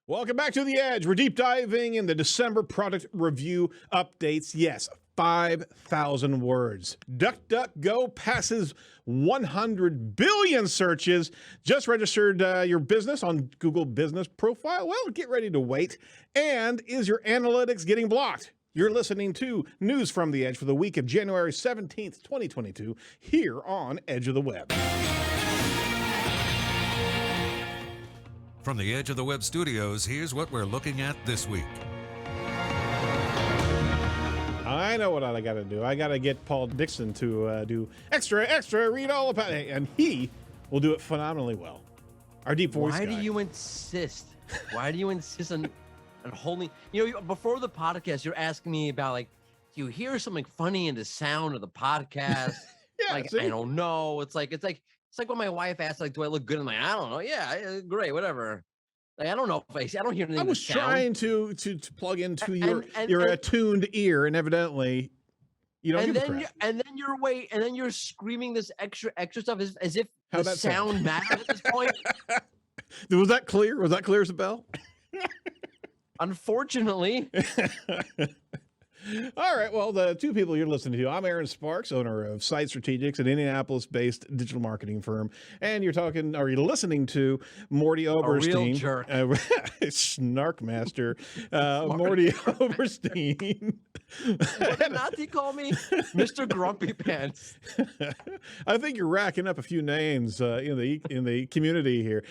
Welcome back to The Edge. We're deep diving in the December product review updates. Yes, 5,000 words. DuckDuckGo passes 100 billion searches. Just registered your business on Google Business Profile? Well, get ready to wait. And is your analytics getting blocked? You're listening to News from The Edge for the week of January 17th, 2022, here on Edge of the Web. From the Edge of the Web studios, here's what we're looking at this week. I know what I got to do. I got to get Paul Dixon to do extra, read all about it, and he will do it phenomenally well. Our deep voice guy. Why do you insist? Why do you insist on holding? You know, before the podcast, you're asking me about, like, do you hear something funny in the sound of the podcast? Yeah, like, see? I don't know. It's like when my wife asks, like, do I look good? I'm like, I don't know. Yeah, great, whatever. Like, I don't know if I don't hear anything. I was trying to plug into your attuned ear, and evidently you don't give a crap. And then you're screaming this extra stuff as if How'd the that sound matters at this point. Was that clear? Was that clear as a bell? Unfortunately. All right, well, the two people you're listening to, I'm Aaron Sparks, owner of Site Strategics, an Indianapolis-based digital marketing firm, and you're listening to Morty Oberstein, a real jerk. Snark Master, Morty Oberstein. What did Nazi call me? Mr. Grumpy Pants. I think you're racking up a few names in the community here.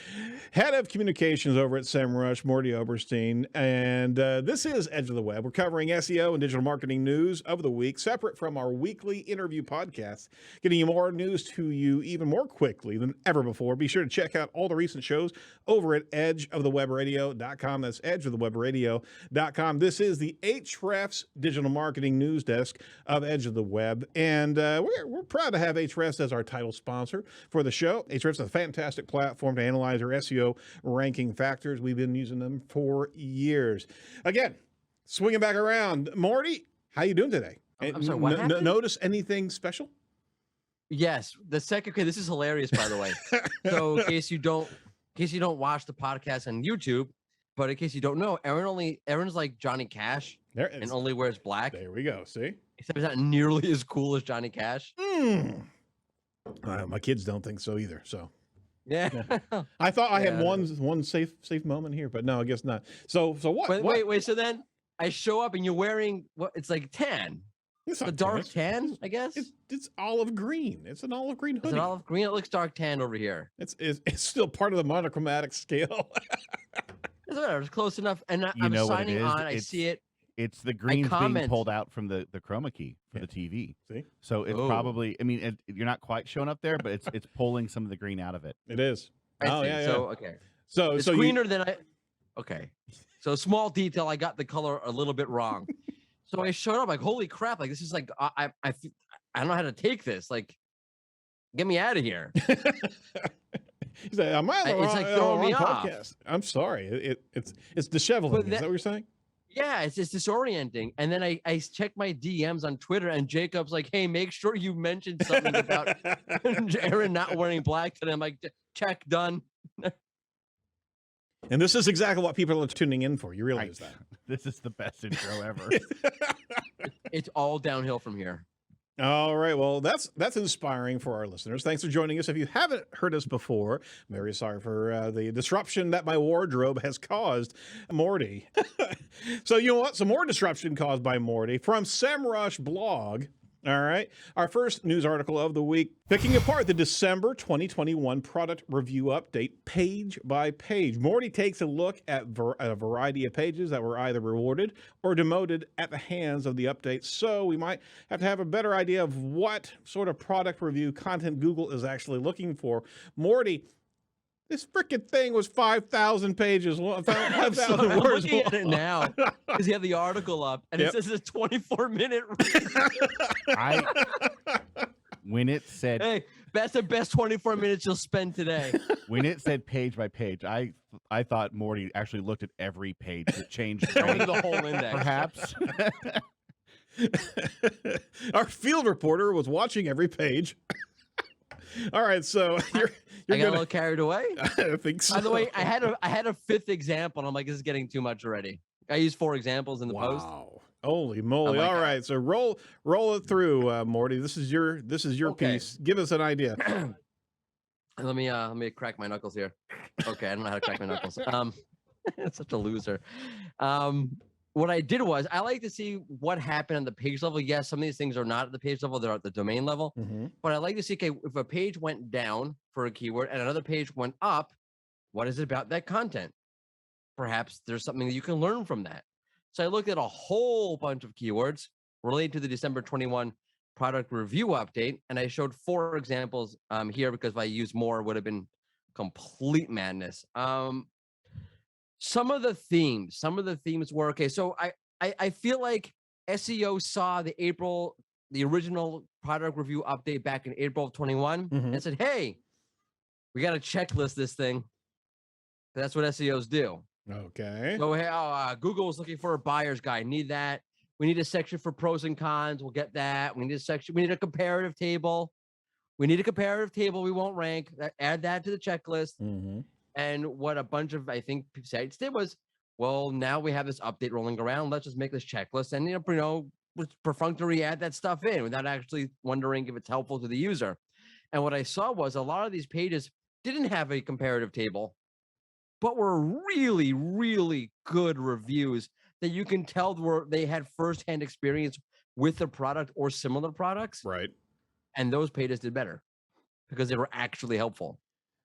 Head of communications over at SEMrush, Morty Oberstein, and this is Edge of the Web. We're covering SEO and digital marketing news of the week, separate from our weekly interview podcast, getting you more news to you even more quickly than ever before. Be sure to check out all the recent shows over at edgeofthewebradio.com. That's edgeofthewebradio.com. This is the Ahrefs Digital Marketing News Desk of Edge of the Web, and we're proud to have Ahrefs as our title sponsor for the show. Ahrefs is a fantastic platform to analyze our SEO ranking factors. We've been using them for years. Again, swinging back around, Morty, how you doing today? I'm sorry, what happened? Notice anything special? Yes, the second. Okay, this is hilarious, by the way. So, in case you don't watch the podcast on YouTube, but in case you don't know, Aaron's like Johnny Cash and only wears black. There we go. See, except he's not nearly as cool as Johnny Cash. My kids don't think so either. So. Yeah. I thought I had one safe moment here, but no, I guess not. So what? Wait. So then I show up and you're wearing what? It's like tan. It's a dark tan, I guess. It's olive green. It's an olive green hoodie. It's an olive green. It looks dark tan over here. It's still part of the monochromatic scale. It's whatever. It's close enough. And I'm signing on. I see it. It's the greens being pulled out from the chroma key for the TV. See? So it's probably, I mean, you're not quite showing up there, but it's pulling some of the green out of it. It is. Yeah. So, okay. So it's greener than okay. So small detail, I got the color a little bit wrong. So I showed up like, holy crap. Like, this is like, I don't know how to take this. Like, get me out of here. He's like, it's like throwing me off. I'm sorry. It's disheveling. Is that what you're saying? Yeah, it's just disorienting. And then I checked my DMs on Twitter, and Jacob's like, hey, make sure you mention something about Aaron not wearing black today. I'm like, check, done. And this is exactly what people are tuning in for. You realize that. This is the best intro ever. It's all downhill from here. All right. Well, that's inspiring for our listeners. Thanks for joining us. If you haven't heard us before, I'm very sorry for the disruption that my wardrobe has caused Morty. So you know what? Some more disruption caused by Morty from SEMrush blog. All right. Our first news article of the week, picking apart the December 2021 product review update page by page. Morty takes a look at a variety of pages that were either rewarded or demoted at the hands of the update. So we might have to have a better idea of what sort of product review content Google is actually looking for. Morty, this freaking thing was 5,000 pages, 5,000 I'm words. looking at it now because you have the article up, and it says it's a 24-minute read. When it said, hey, that's the best 24 minutes you'll spend today. When it said page by page, I thought Morty actually looked at every page that changed the whole index. Perhaps. Our field reporter was watching every page. All right, so you're I got a gonna. little carried away. I think so. By the way, I had a fifth example, and I'm like, this is getting too much already. I used 4 examples in the post. Wow. Holy moly. like, All right. So roll it through, Morty. This is your Okay. piece. Give us an idea. Let me crack my knuckles here. Okay, I don't know how to crack my knuckles. Such a loser. What I did was I like to see what happened on the page level. Yes, some of these things are not at the page level; they're at the domain level. Mhm. But I like to see, okay, if a page went down for a keyword and another page went up, what is it about that content? Perhaps there's something that you can learn from that. So I looked at a whole bunch of keywords related to the December 21 product review update, and I showed 4 examples here because if I used more, it would have been complete madness. Some of the themes were okay. So I feel like SEO saw the original product review update back in April of 21 and said, hey, we got to checklist this thing. That's what SEOs do. Okay. So hey, Google was looking for a buyer's guide. Need that. We need a section for pros and cons. We'll get that. We need a section. We need a comparative table. We won't rank. Add that to the checklist. And what a bunch of, I think, sites did was, well, now we have this update rolling around. Let's just make this checklist and, with perfunctory add that stuff in without actually wondering if it's helpful to the user. And what I saw was a lot of these pages didn't have a comparative table, but were really, really good reviews that you can tell they had firsthand experience with the product or similar products. Right. And those pages did better because they were actually helpful.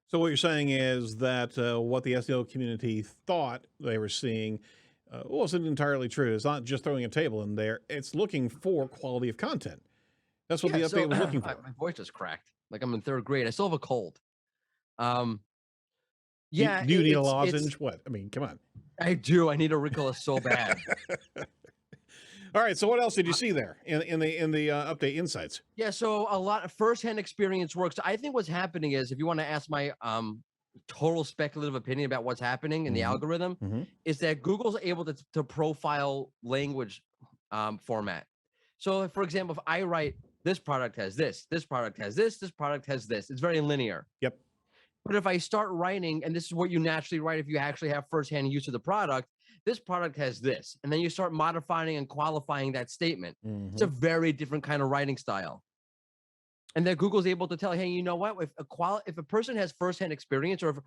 So what you're saying is that what the SEO community thought they were seeing wasn't entirely true. It's not just throwing a table in there. It's looking for quality of content. That's what the update was looking for. My voice just cracked. Like I'm in 3rd grade. I still have a cold. Do you need a lozenge? What? I mean, come on. I do. I need a Ricola so bad. All right. So what else did you see there in the update insights? Yeah. So a lot of firsthand experience works. I think what's happening is, if you want to ask my total speculative opinion about what's happening in the algorithm, is that Google's able to profile language format. So, for example, if I write this product has this product has this product has this, it's very linear. Yep. But if I start writing, and this is what you naturally write if you actually have firsthand use of the product, this product has this, and then you start modifying and qualifying that statement. It's a very different kind of writing style. And then Google's able to tell, hey, you know what? If a person has firsthand experience, or if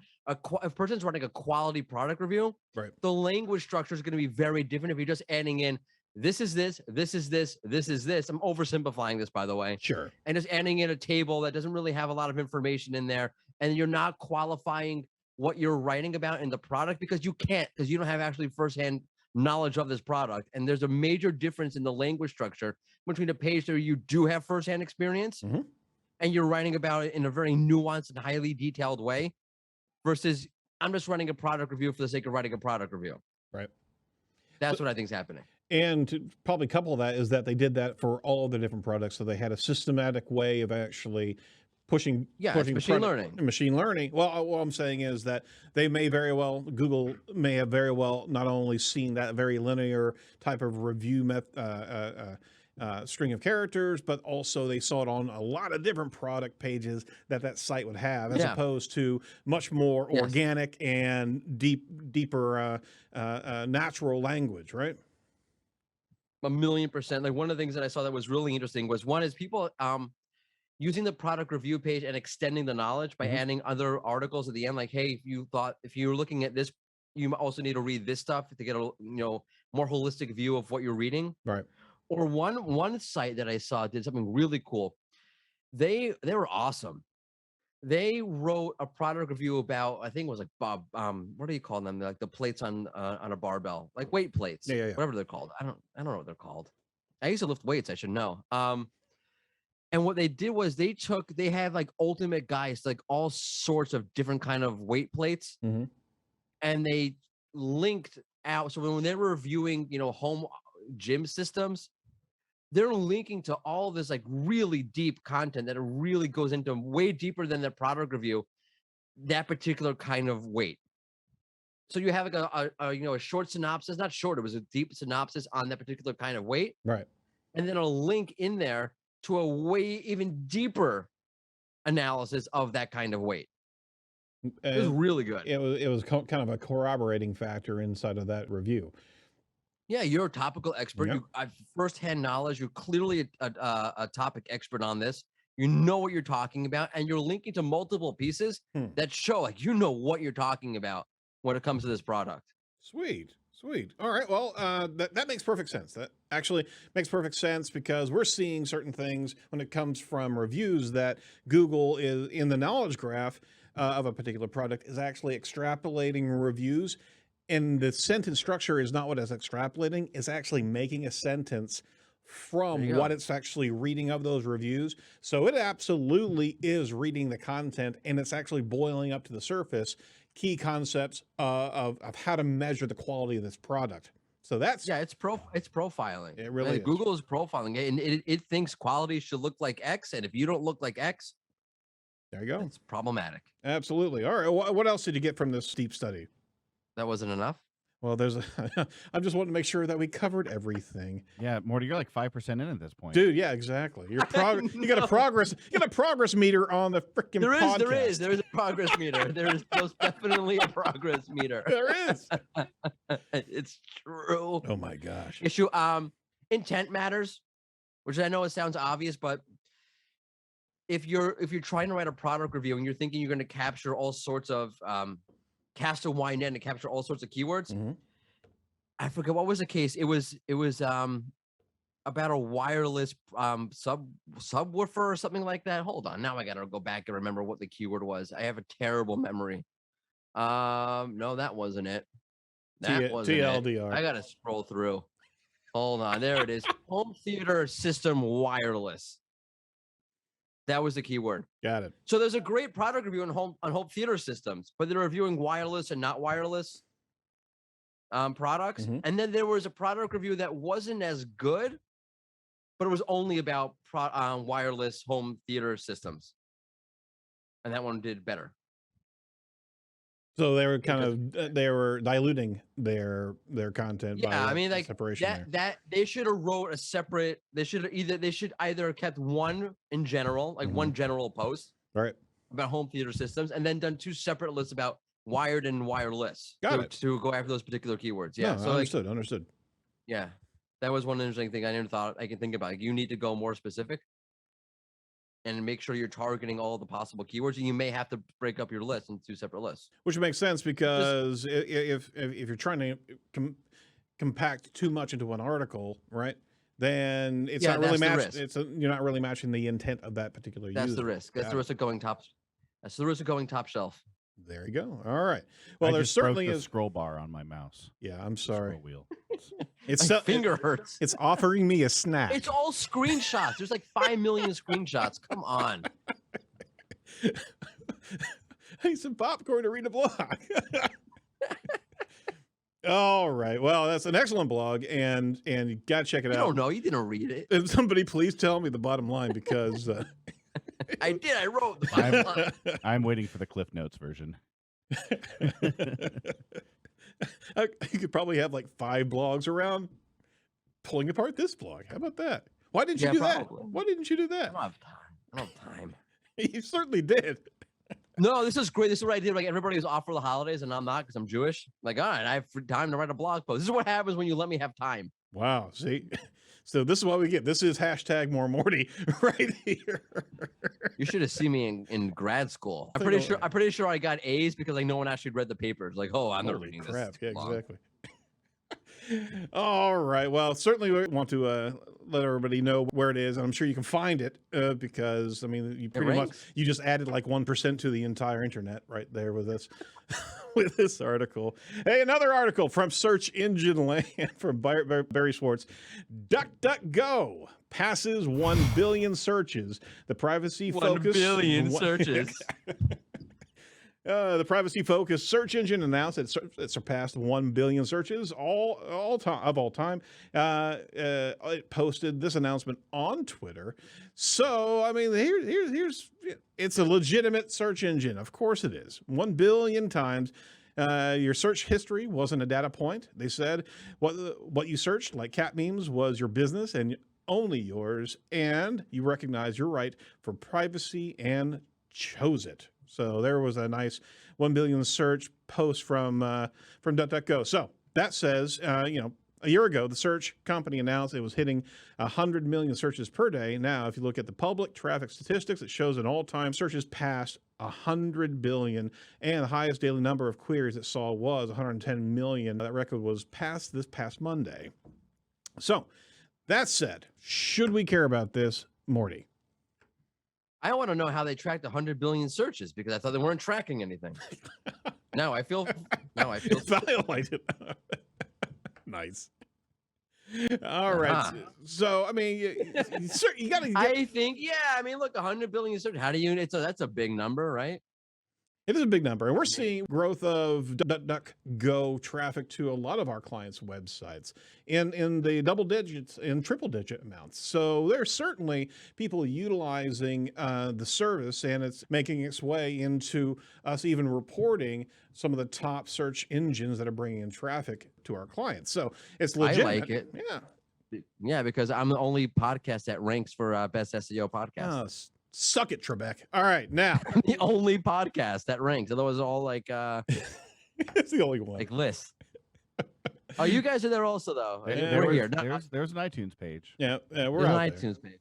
a person's running a quality product review, right, the language structure is going to be very different if you're just adding in this is this, this is this, this is this. I'm oversimplifying this, by the way. Sure. And just adding in a table that doesn't really have a lot of information in there, and you're not qualifying what you're writing about in the product because you can't, because you don't have actually firsthand knowledge of this product. And there's a major difference in the language structure between a page where you do have firsthand experience and you're writing about it in a very nuanced and highly detailed way versus I'm just running a product review for the sake of writing a product review. Right. That's what I think is happening. And to probably couple that is that they did that for all the different products. So they had a systematic way of actually pushing machine learning. Well, what I'm saying is that Google may have very well not only seen that very linear type of review string of characters, but also they saw it on a lot of different product pages that site would have, as opposed to much more organic and deeper natural language, right? 1,000,000%. Like one of the things that I saw that was really interesting was one is people using the product review page and extending the knowledge by adding other articles at the end. Like, hey, if you're looking at this, you also need to read this stuff to get a more holistic view of what you're reading. Right. Or one site that I saw did something really cool. They were awesome. They wrote a product review about, I think it was like what do you call them? Like the plates on a barbell, like weight plates, whatever they're called. I don't know what they're called. I used to lift weights. I should know. And what they did was they have like ultimate guides, like all sorts of different kind of weight plates, and they linked out. So when they were reviewing, home gym systems, they're linking to all this like really deep content that really goes into way deeper than the product review, that particular kind of weight. So you have like a short synopsis, not short, it was a deep synopsis on that particular kind of weight. Right. And then a link in there to a way even deeper analysis of that kind of weight. It was And really good. it was kind of a corroborating factor inside of that review. Yeah, you're a topical expert. Yep. You have firsthand knowledge. You're clearly a topic expert on this. You know what you're talking about, and you're linking to multiple pieces that show like you know what you're talking about when it comes to this product. Sweet. All right. Well, that makes perfect sense. That actually makes perfect sense because we're seeing certain things when it comes from reviews that Google is in the knowledge graph of a particular product is actually extrapolating reviews. And the sentence structure is not what it's extrapolating. It's actually making a sentence from what it's actually reading of those reviews. So it absolutely is reading the content, and it's actually boiling up to the surface key concepts of how to measure the quality of this product. So that's it's profiling. It really is. Google is profiling it, and it thinks quality should look like X, and if you don't look like X, there you go. It's problematic. Absolutely. All right. What else did you get from this deep study? That wasn't enough. Well, I'm just wanting to make sure that we covered everything. Yeah, Morty, you're like 5% in at this point. Dude, yeah, exactly. You got a progress meter on the freaking podcast. There is a progress meter. There is most definitely a progress meter. There is. It's true. Oh my gosh. Issue intent matters, which I know it sounds obvious, but if you're trying to write a product review and you're thinking you're going to capture all sorts of cast a wide net and capture all sorts of keywords. I forget what was the case. It was about a wireless subwoofer or something like that. Hold on, now I gotta go back and remember what the keyword was. I have a terrible memory. No, that wasn't it. That wasn't TLDR. it. I gotta scroll through. Hold on, there it is. Home theater system wireless. That was the keyword. Got it. So there's a great product review on home theater systems, but they're reviewing wireless and not wireless products. And then there was a product review that wasn't as good, but it was only about wireless home theater systems, and that one did better. So they were they were diluting their content. Yeah, by I mean, like separation that they should have wrote a separate. They should either kept one in general, like one general post, right, about home theater systems, and then done two separate lists about wired and wireless. Got it. To go after those particular keywords. Yeah, no, so understood. Yeah, that was one interesting thing I never thought I can think about. Like, you need to go more specific and make sure you're targeting all the possible keywords, and you may have to break up your list into two separate lists. Which makes sense because if you're trying to compact too much into one article, right? Then it's not really matched. You're not really matching the intent of that particular user. That's the risk. That's the risk of going top. That's the risk of going top shelf. There you go. All right. Well, there certainly is a scroll bar on my mouse. Yeah, I'm sorry. Scroll wheel. My finger hurts. It's offering me a snack. It's all screenshots. There's like 5 million screenshots. Come on. I need some popcorn to read a blog. All right. Well, that's an excellent blog, and you got to check it out. I don't know. You didn't read it. And somebody please tell me the bottom line because... I did. I wrote the bottom line. I'm waiting for the Cliff Notes version. You could probably have like 5 blogs around pulling apart this blog. How about that? Why didn't you do that? Why didn't you do that? I don't have time. You certainly did. No, this is great. This is what I did. Like, everybody was off for the holidays, and I'm not because I'm Jewish. Like, all right, I have time to write a blog post. This is what happens when you let me have time. Wow. See, so this is what we get. This is hashtag more Morty right here. You should have seen me in grad school. I'm pretty sure I got A's because like no one actually read the papers. Like, oh, I'm not reading crap. this. Yeah, exactly. All right. Well, certainly we want to let everybody know where it is. And I'm sure you can find it because, I mean, you pretty much, you just added like 1% to the entire internet right there with this, with this article. Hey, another article from Search Engine Land from Barry Schwartz. DuckDuckGo passes 1 billion searches. The privacy-focused... 1 billion searches. The privacy-focused search engine announced it surpassed 1 billion searches of all time. It posted this announcement on Twitter. So, I mean, here's it's a legitimate search engine. Of course it is. 1 billion times. Your search history wasn't a data point. They said what you searched, like cat memes, was your business and only yours, and you recognize your right for privacy and chose it. So there was a nice 1 billion search post from DuckDuckGo. So that says, a year ago, the search company announced it was hitting 100 million searches per day. Now, if you look at the public traffic statistics, it shows an all-time searches past 100 billion, and the highest daily number of queries it saw was 110 million. That record was passed this past Monday. So, that said, should we care about this, Morty? I want to know how they tracked 100 billion searches because I thought they weren't tracking anything. Now I feel violated. Nice. All right. So, I mean, you got to. I think, I mean, look, 100 billion searches. How do you? That's a big number, right? It is a big number, and we're seeing growth of DuckDuckGo traffic to a lot of our clients' websites in the double digits and triple digit amounts. So there's certainly people utilizing the service, and it's making its way into us even reporting some of the top search engines that are bringing in traffic to our clients. So it's legitimate. I like it. Yeah. Yeah, because I'm the only podcast that ranks for best SEO podcast. Suck it, Trebek. All right, now. I'm the only podcast that ranks. Otherwise, all like it's the only one. Like lists. Oh, you guys are there also, though. Yeah, we're here. There's an iTunes page. Yeah, we're there's out an iTunes page.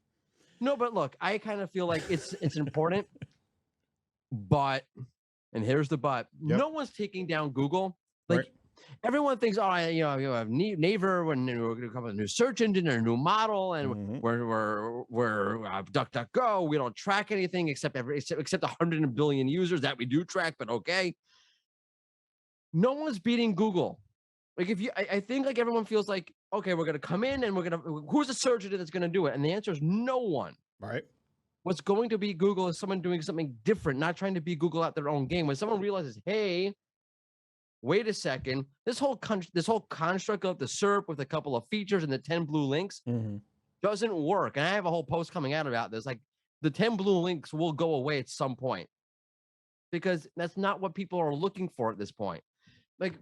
No, but look, I kind of feel like it's important, but, and here's the but, no one's taking down Google. Like everyone thinks, oh, you have Naver when we're going to come with a new search engine or a new model, and we're DuckDuckGo. We don't track anything except 100 billion users that we do track, but okay. No one's beating Google. Like I think like everyone feels like, okay, we're going to come in and who's the search engine that's going to do it? And the answer is no one. Right. What's going to be Google is someone doing something different, not trying to be Google at their own game. When someone realizes, hey, wait a second, this whole construct of the SERP with a couple of features and the 10 blue links doesn't work. And I have a whole post coming out about this. Like the 10 blue links will go away at some point because that's not what people are looking for at this point. Like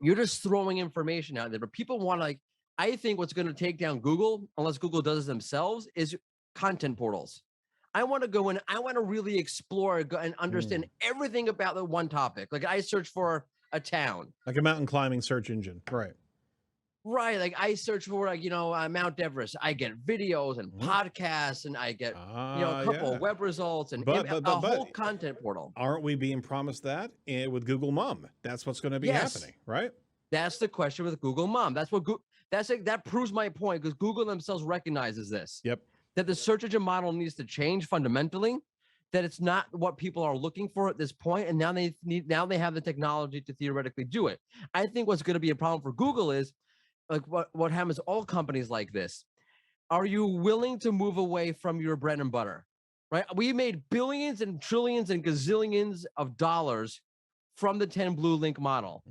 you're just throwing information out there, but people want to I think what's going to take down Google, unless Google does it themselves, is content portals. I want to go in, I want to really explore and understand everything about the one topic. Like I search for a town. Like a mountain climbing search engine. Right. Right. Like I search for Mount Everest. I get videos and podcasts, and I get a couple of web results and a whole content portal. Aren't we being promised that with Google Mom? That's what's going to be happening, right? That's the question with Google Mom. That's what that proves my point, because Google themselves recognizes this. Yep. That the search engine model needs to change fundamentally, that it's not what people are looking for at this point, and now they have the technology to theoretically do it. I think what's going to be a problem for Google is like what happens to all companies like this. Are you willing to move away from your bread and butter? Right? We made billions and trillions and gazillions of dollars from the 10 blue link model.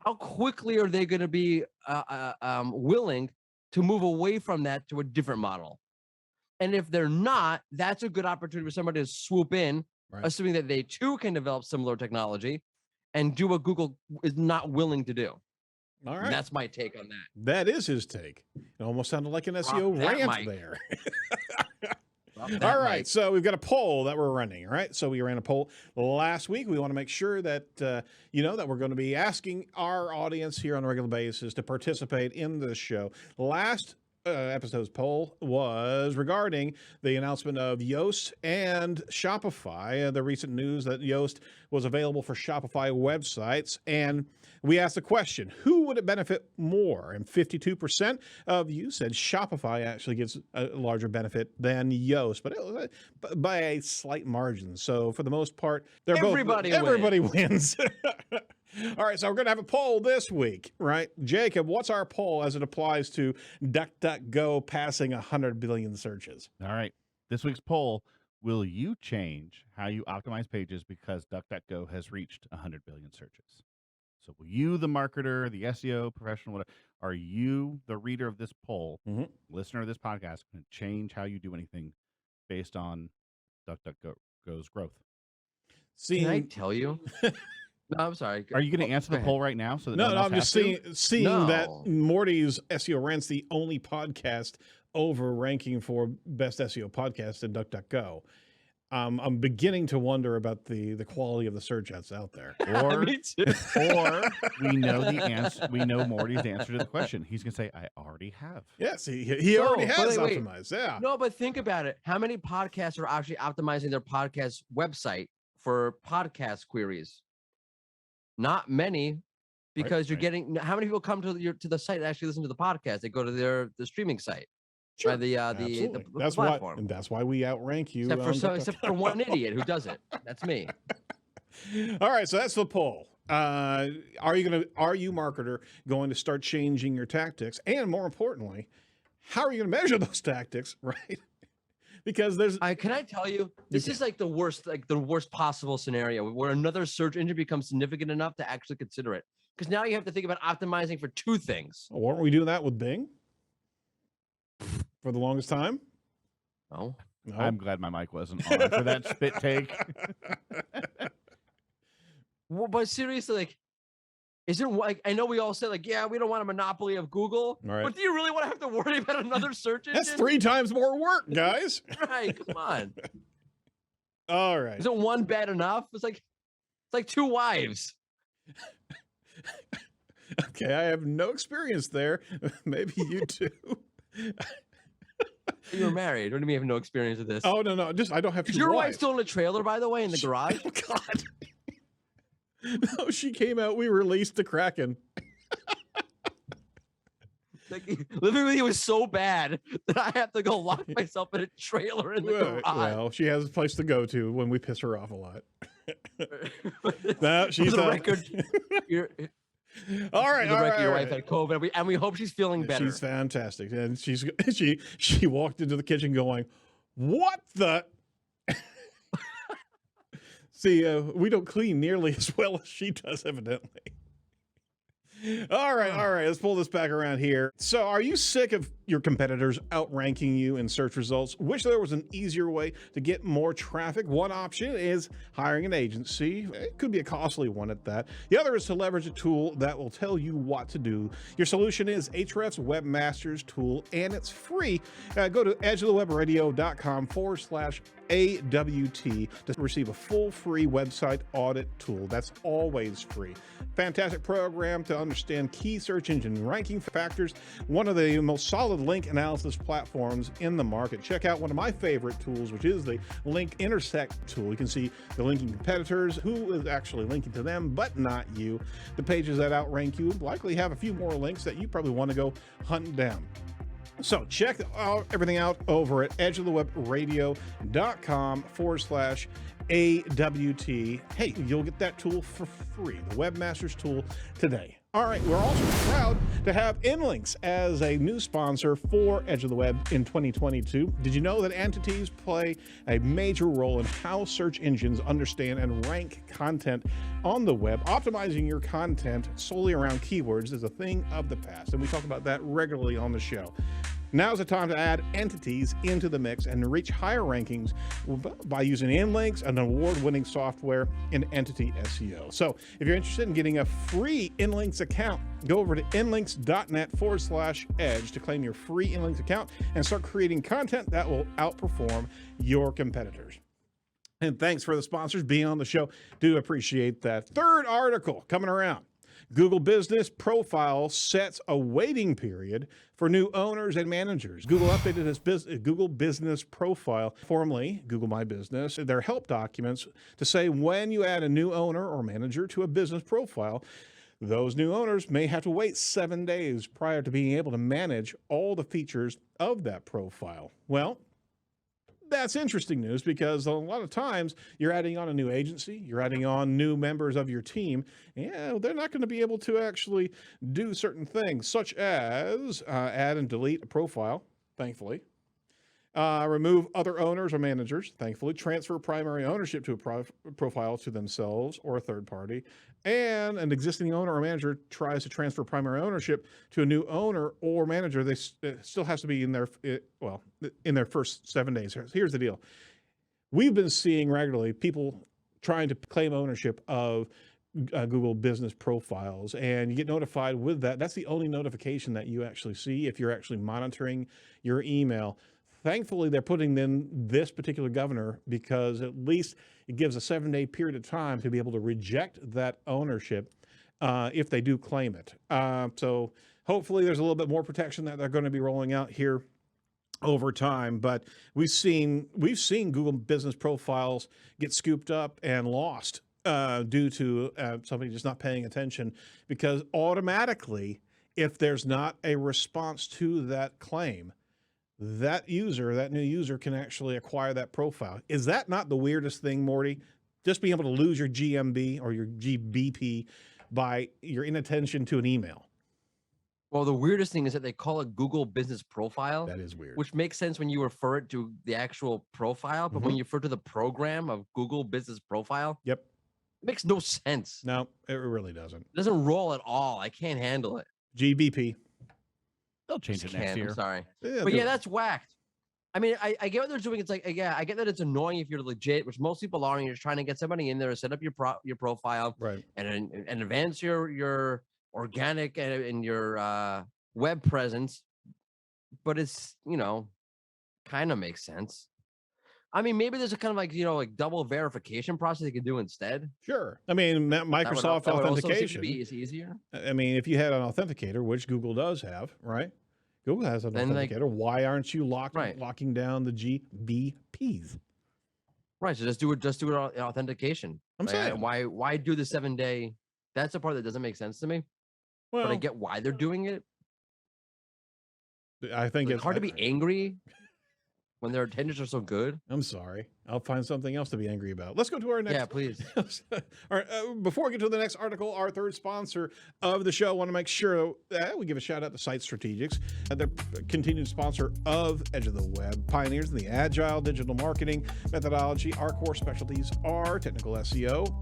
How quickly are they going to be willing to move away from that to a different model? And if they're not, that's a good opportunity for somebody to swoop in, assuming that they too can develop similar technology and do what Google is not willing to do. All right. And that's my take on that. That is his take. It almost sounded like an SEO rant there. All right. So we've got a poll that we're running. All right. So we ran a poll last week. We want to make sure that, that we're going to be asking our audience here on a regular basis to participate in this show. Last episode's poll was regarding the announcement of Yoast and Shopify, the recent news that Yoast was available for Shopify websites. And we asked the question, who would it benefit more? And 52% of you said Shopify actually gets a larger benefit than Yoast, but by a slight margin. So for the most part, everybody wins. All right, so we're going to have a poll this week, right? Jacob, what's our poll as it applies to DuckDuckGo passing 100 billion searches? All right, this week's poll, will you change how you optimize pages because DuckDuckGo has reached 100 billion searches? So will you, the marketer, the SEO professional, whatever, are you, the reader of this poll, listener of this podcast, going to change how you do anything based on DuckDuckGo's growth? Can I tell you? No, I'm sorry. Are you going to answer the poll right now? So that no, I'm just seeing that Morty's SEO Rant's the only podcast over ranking for best SEO podcast in DuckDuckGo. I'm beginning to wonder about the quality of the search that's out there. Or, Me too. or we know the answer. We know Morty's answer to the question. He's gonna say, "I already have." Yes, he already No, but has wait. optimized. Yeah. No, but think about it. How many podcasts are actually optimizing their podcast website for podcast queries? Not many, because you're right. getting. How many people come to the site and actually listen to the podcast? They go to the streaming site. Sure. By the Absolutely. That's platform. why. And that's why we outrank you. Except for one idiot who does it. That's me. All right, so that's the poll. Are you marketer going to start changing your tactics, and more importantly, how are you going to measure those tactics, right? Because Can I tell you, this is like the worst possible scenario where another search engine becomes significant enough to actually consider it. Because now you have to think about optimizing for two things. weren't we doing that with Bing for the longest time? Oh, No. I'm glad my mic wasn't on for that spit take. well, but seriously, like, is it like, I know we all say like, yeah, we don't want a monopoly of Google, Right. but do you really want to have to worry about another search engine? That's 3 times more work, guys. Right, come on. All right. Is it one bad enough? It's like 2 wives. Okay, I have no experience there. Maybe you do. You were married. What do you mean you have no experience with this? Oh no, just I don't have to. Is your wife still in the trailer, by the way, in the garage? Oh God. No, she came out. We released the Kraken. Like, living with you is so bad that I have to go lock myself in a trailer in the garage. Well, she has a place to go to when we piss her off a lot. No, she's For the record, all right. for the All record, right, your all wife right. had COVID, and we hope she's feeling better. She's fantastic, and she walked into the kitchen going, "What the." See, we don't clean nearly as well as she does, evidently. All right, let's pull this back around here. So, are you sick of your competitors outranking you in search results? Wish there was an easier way to get more traffic? One option is hiring an agency. It could be a costly one at that. The other is to leverage a tool that will tell you what to do. Your solution is Ahrefs Webmasters tool, and it's free. Go to edgeoftheweb.com/AWT to receive a full free website audit tool. That's always free. Fantastic program to understand key search engine ranking factors, one of the most solid link analysis platforms in the market. Check out one of my favorite tools, which is the Link Intersect tool. You can see the linking competitors, who is actually linking to them, but not you. The pages that outrank you likely have a few more links that you probably want to go hunting down. So check everything out over at edgeoftheweb.com/AWT. Hey, you'll get that tool for free, the Webmasters tool, today. All right, we're also proud to have InLinks as a new sponsor for Edge of the Web in 2022. Did you know that entities play a major role in how search engines understand and rank content on the web? Optimizing your content solely around keywords is a thing of the past, and we talk about that regularly on the show. Now's the time to add entities into the mix and reach higher rankings by using InLinks, an award-winning software in entity SEO. So if you're interested in getting a free InLinks account, go over to inlinks.net/edge to claim your free InLinks account and start creating content that will outperform your competitors. And thanks for the sponsors being on the show. Do appreciate that. Third article coming around. Google Business Profile sets a waiting period for new owners and managers. Google updated its Google Business Profile, formerly Google My Business, their help documents to say when you add a new owner or manager to a business profile, those new owners may have to wait 7 days prior to being able to manage all the features of that profile. Well, that's interesting news because a lot of times you're adding on a new agency, you're adding on new members of your team, and they're not going to be able to actually do certain things, such as add and delete a profile, thankfully, remove other owners or managers, thankfully, transfer primary ownership to a profile to themselves or a third party, and an existing owner or manager tries to transfer primary ownership to a new owner or manager, they still has to be in their first 7 days. Here's the deal. We've been seeing regularly people trying to claim ownership of Google Business Profiles, and you get notified with that. That's the only notification that you actually see if you're actually monitoring your email thankfully, they're putting in this particular governor because at least it gives a 7-day period of time to be able to reject that ownership if they do claim it. So hopefully there's a little bit more protection that they're going to be rolling out here over time. But we've seen Google business profiles get scooped up and lost due to somebody just not paying attention, because automatically, if there's not a response to that claim, that new user can actually acquire that profile. Is that not the weirdest thing, Morty? Just being able to lose your GMB or your GBP by your inattention to an email. Well, the weirdest thing is that they call it Google Business Profile. That is weird. Which makes sense when you refer it to the actual profile, but when you refer to the program of Google Business Profile, Yep, it makes no sense. no, it really doesn't. It doesn't roll at all. I can't handle it. GBP. They'll change it next year. I'm sorry. Yeah, But yeah, that's whacked. I mean, I get what they're doing. It's like, yeah, I get that it's annoying if you're legit, which most people are, and you're trying to get somebody in there to set up your profile, right. and advance your organic and your web presence. But it's, kind of makes sense. I mean, maybe there's a kind of like double verification process they could do instead. Sure. I mean, Microsoft that would also seem to authentication. be easier. I mean, if you had an authenticator, which Google does have, right? Google has an authenticator. Why aren't you locking down the GBPs? Right. So just do it in authentication. I'm saying, why do the 7-day? That's the part that doesn't make sense to me. well, But I get why they're doing it. I think It's hard to be angry when their intentions are so good. I'm sorry. I'll find something else to be angry about. Let's go to our next. Yeah, please. All right. Before we get to the next article, our third sponsor of the show, I want to make sure that we give a shout out to Site Strategics, the continued sponsor of Edge of the Web, pioneers in the agile digital marketing methodology. Our core specialties are technical SEO,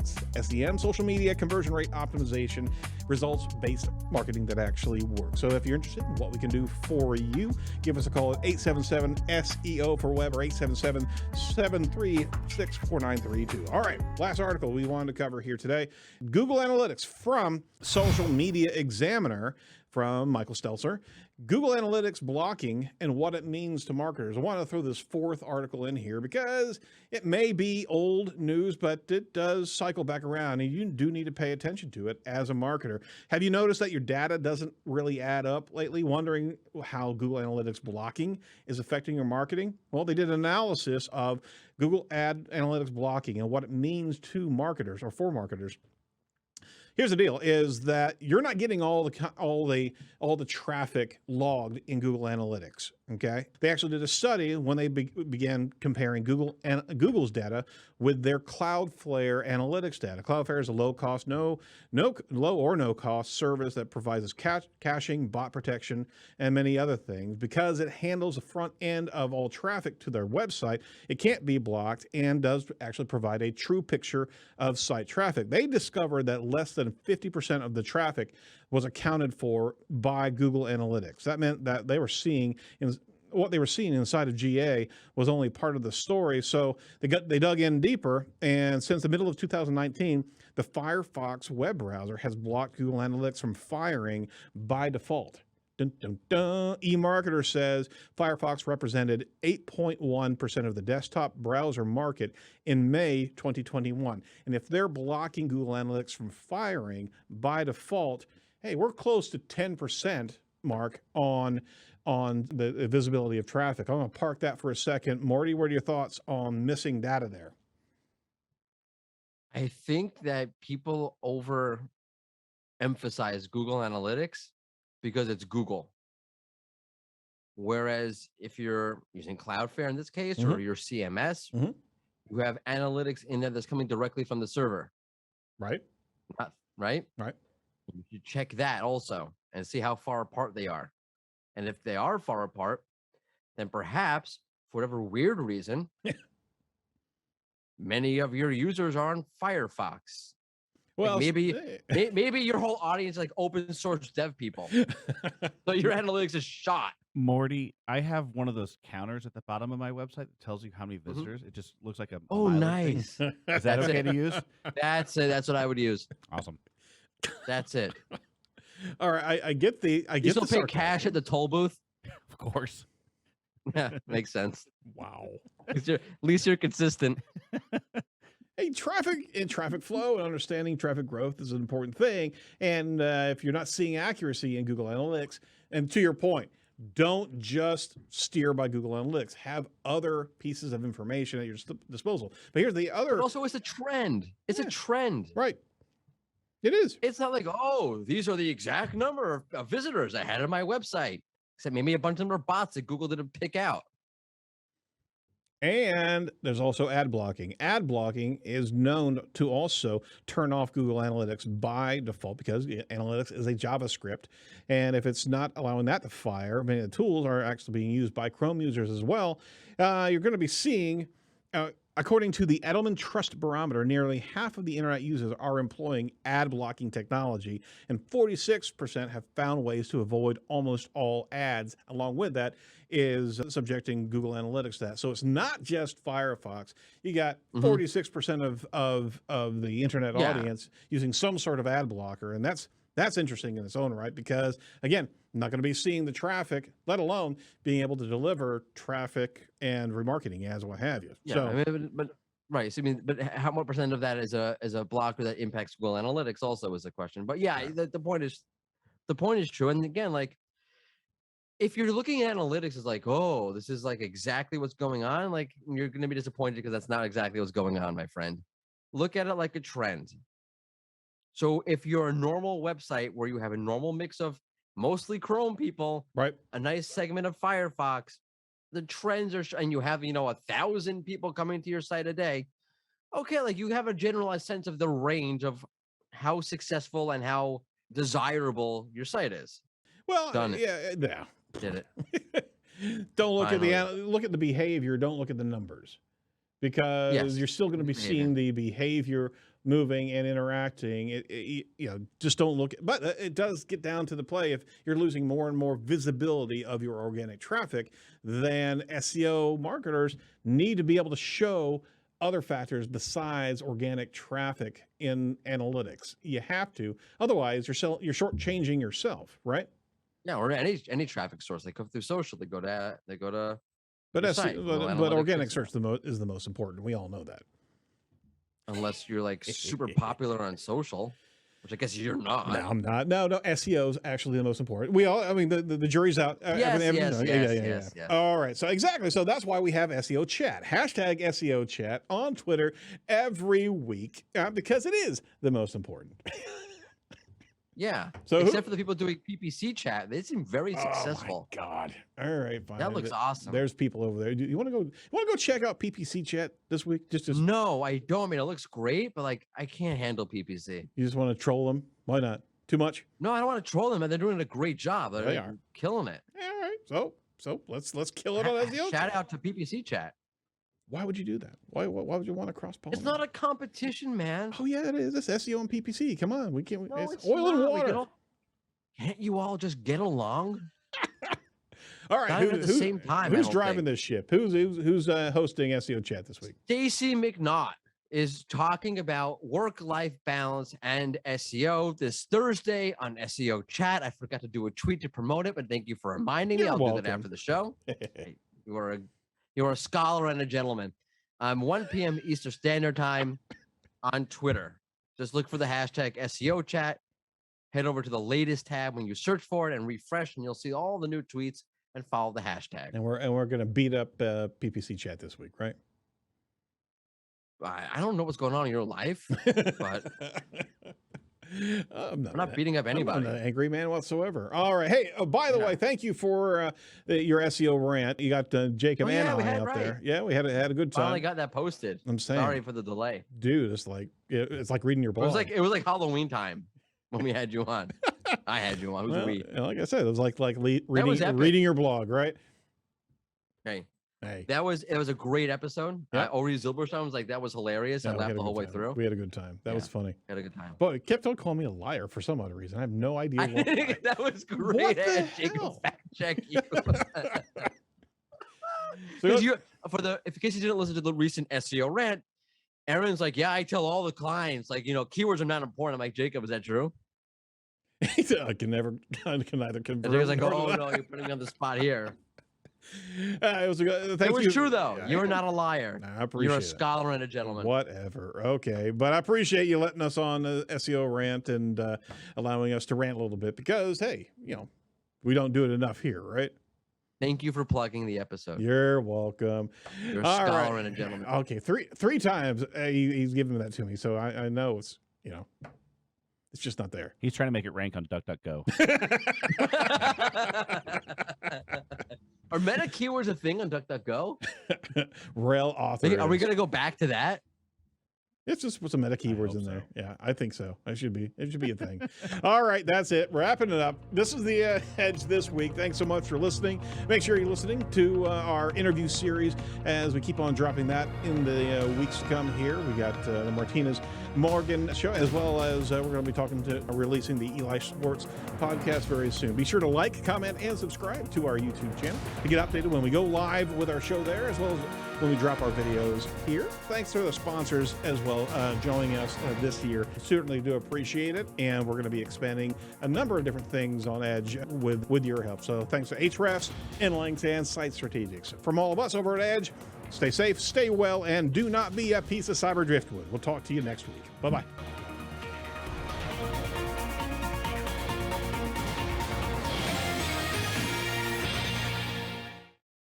SEM, social media, conversion rate optimization, results-based marketing that actually works. So if you're interested in what we can do for you, give us a call at 877-SEO for web or 877-736-4932. All right, last article we wanted to cover here today. Google Analytics from Social Media Examiner from Michael Stelzer. Google Analytics blocking and what it means to marketers. I want to throw this fourth article in here because it may be old news, but it does cycle back around, and you do need to pay attention to it as a marketer. Have you noticed that your data doesn't really add up lately? Wondering how Google Analytics blocking is affecting your marketing? Well, they did an analysis of Google Ad Analytics blocking and what it means to marketers or for marketers. Here's the deal: is that you're not getting all the traffic logged in Google Analytics. Okay, they actually did a study when they began comparing Google's data with their Cloudflare analytics data. Cloudflare is a low or no cost service that provides caching, bot protection, and many other things. Because it handles the front end of all traffic to their website, it can't be blocked and does actually provide a true picture of site traffic. They discovered that less than 50% of the traffic was accounted for by Google Analytics. That meant that what they were seeing inside of GA was only part of the story. So they dug in deeper, and since the middle of 2019, the Firefox web browser has blocked Google Analytics from firing by default. Dun, dun, dun. eMarketer says Firefox represented 8.1% of the desktop browser market in May 2021. And if they're blocking Google Analytics from firing by default, hey, we're close to 10%, Mark, on the visibility of traffic. I'm going to park that for a second. Morty, what are your thoughts on missing data there? I think that people overemphasize Google Analytics because it's Google. Whereas if you're using Cloudflare in this case, or your CMS, you have analytics in there that's coming directly from the server. Right. Right? Right. You check that also and see how far apart they are. And if they are far apart, then perhaps, for whatever weird reason, many of your users are on Firefox. Well, like maybe your whole audience is like open source dev people. So your analytics is shot. Morty, I have one of those counters at the bottom of my website that tells you how many visitors. It just looks like a nice. thing. Is that okay to use? That's it. That's what I would use. Awesome. That's it. All right, I get the You still pay cash at the toll booth? Of course. Yeah, makes sense. Wow. At least you're consistent. Hey, traffic flow and understanding traffic growth is an important thing. And if you're not seeing accuracy in Google Analytics, and to your point, don't just steer by Google Analytics. Have other pieces of information at your disposal. But here's the other. But also, it's a trend. It's a trend. Right. It is. It's not like, oh, these are the exact number of visitors I had on my website. Except maybe a bunch of them are bots that Google didn't pick out. And there's also ad blocking. Ad blocking is known to also turn off Google Analytics by default because Analytics is a JavaScript. And if it's not allowing that to fire, many of the tools are actually being used by Chrome users as well. You're going to be seeing, according to the Edelman Trust Barometer, nearly half of the internet users are employing ad blocking technology, and 46% have found ways to avoid almost all ads. Along with that is subjecting Google Analytics to that. So it's not just Firefox. You got 46% of the internet audience using some sort of ad blocker, and that's interesting in its own right because, again, I'm not going to be seeing the traffic, let alone being able to deliver traffic and remarketing ads, what have you. Yeah, so, I mean, but right. So, I mean, but how much percent of that is a blocker that impacts Google Analytics? Also, is a question. But yeah, the point is true. And again, like, if you're looking at analytics as like, oh, this is like exactly what's going on, like you're going to be disappointed because that's not exactly what's going on, my friend. Look at it like a trend. So if you're a normal website where you have a normal mix of mostly Chrome people, right, a nice segment of Firefox, the trends are, and you have, 1,000 people coming to your site a day. Okay, like you have a generalized sense of the range of how successful and how desirable your site is. Well, Done it. yeah. Did it. Don't look Finally. at the behavior. Don't look at the numbers, because you're still going to be seeing the behavior moving and interacting. Just don't look. But it does get down to the play. If you're losing more and more visibility of your organic traffic, then SEO marketers need to be able to show other factors besides organic traffic in analytics. You have to, otherwise you're shortchanging yourself, right? Yeah, or any traffic source. They come through social. They go to But but organic search is the most important. We all know that. Unless you're like super popular on social, which I guess you're not. No, I'm not. No, SEO is actually the most important. The jury's out. Yes. All right. So exactly. So that's why we have SEO chat. Hashtag SEO chat on Twitter every week because it is the most important. Yeah. So except for the people doing PPC chat, they seem very successful. Oh my God! All right, fine. That looks awesome. There's people over there. You want to go check out PPC chat this week? Just no, I don't. I mean, it looks great, but like I can't handle PPC. You just want to troll them? Why not? Too much? No, I don't want to troll them, and they're doing a great job. They are killing it. All right. So let's kill it on SEO. Shout out to PPC chat. Why would you do that? Why would you want to cross-pollinate? It's not a competition, man. Oh yeah, it is. It's SEO and PPC. Come on, we can't. No, it's oil and water. Can't you all just get along? All right, at the same time. Who's driving this ship? Who's hosting SEO chat this week? Stacey McNaught is talking about work-life balance and SEO this Thursday on SEO chat. I forgot to do a tweet to promote it, but thank you for reminding me. I'll do that after the show. You're a scholar and a gentleman. 1 p.m. Eastern Standard Time on Twitter. Just look for the hashtag SEO chat. Head over to the latest tab when you search for it and refresh, and you'll see all the new tweets and follow the hashtag. And we're going to beat up PPC chat this week, right? I don't know what's going on in your life, but I'm not beating up anybody. I'm not an angry man whatsoever. All right. Hey, by the way, thank you for your SEO rant. You got Jacob and I up there. Yeah, we had a good time. Finally got that posted. I'm saying. Sorry for the delay. Dude, it's like reading your blog. It was like Halloween time when we had you on. I had you on. Who's we? Like I said, it was like reading your blog, right? Hey. It was a great episode. Yeah. Ori Zilberstein was like, that was hilarious. I laughed the whole way through. We had a good time. That was funny. Had a good time. But he kept on calling me a liar for some other reason. I have no idea why. That was great. What the hell? Jacob fact check you. So, in case you didn't listen to the recent SEO rant, Aaron's like, yeah, I tell all the clients, like, keywords are not important. I'm like, Jacob, is that true? I can neither confirm. And he was like, oh no, you're putting me on the spot here. It was, thank It was you. true, though. Yeah, You're not a liar. I appreciate You're a it. scholar and a gentleman. Whatever. Okay. But I appreciate you letting us on SEO rant and allowing us to rant a little bit because, hey, we don't do it enough here, right? Thank you for plugging the episode. You're welcome. You're a All scholar right. and a gentleman. Okay. Three times he's given that to me. So I know it's, it's just not there. He's trying to make it rank on DuckDuckGo. Are meta keywords a thing on DuckDuckGo? Rel author. Are we going to go back to that? It's just put some meta keywords in so. there. Yeah, I think so. It should be a thing. All right, that's it. Wrapping it up. This is the Edge this week. Thanks so much for listening. Make sure you're listening to our interview series as we keep on dropping that in the weeks to come here. We got the Martinez Morgan show, as well as we're going to be releasing the Eli Sports podcast very soon. Be sure to like, comment, and subscribe to our YouTube channel to get updated when we go live with our show there, as well as when we drop our videos here. Thanks to the sponsors as well joining us this year. Certainly do appreciate it, and we're going to be expanding a number of different things on Edge with your help. So thanks to Hrefs, Inlinks, and Site Strategics. From all of us over at Edge, stay safe, stay well, and do not be a piece of cyber driftwood. We'll talk to you next week. Bye-bye.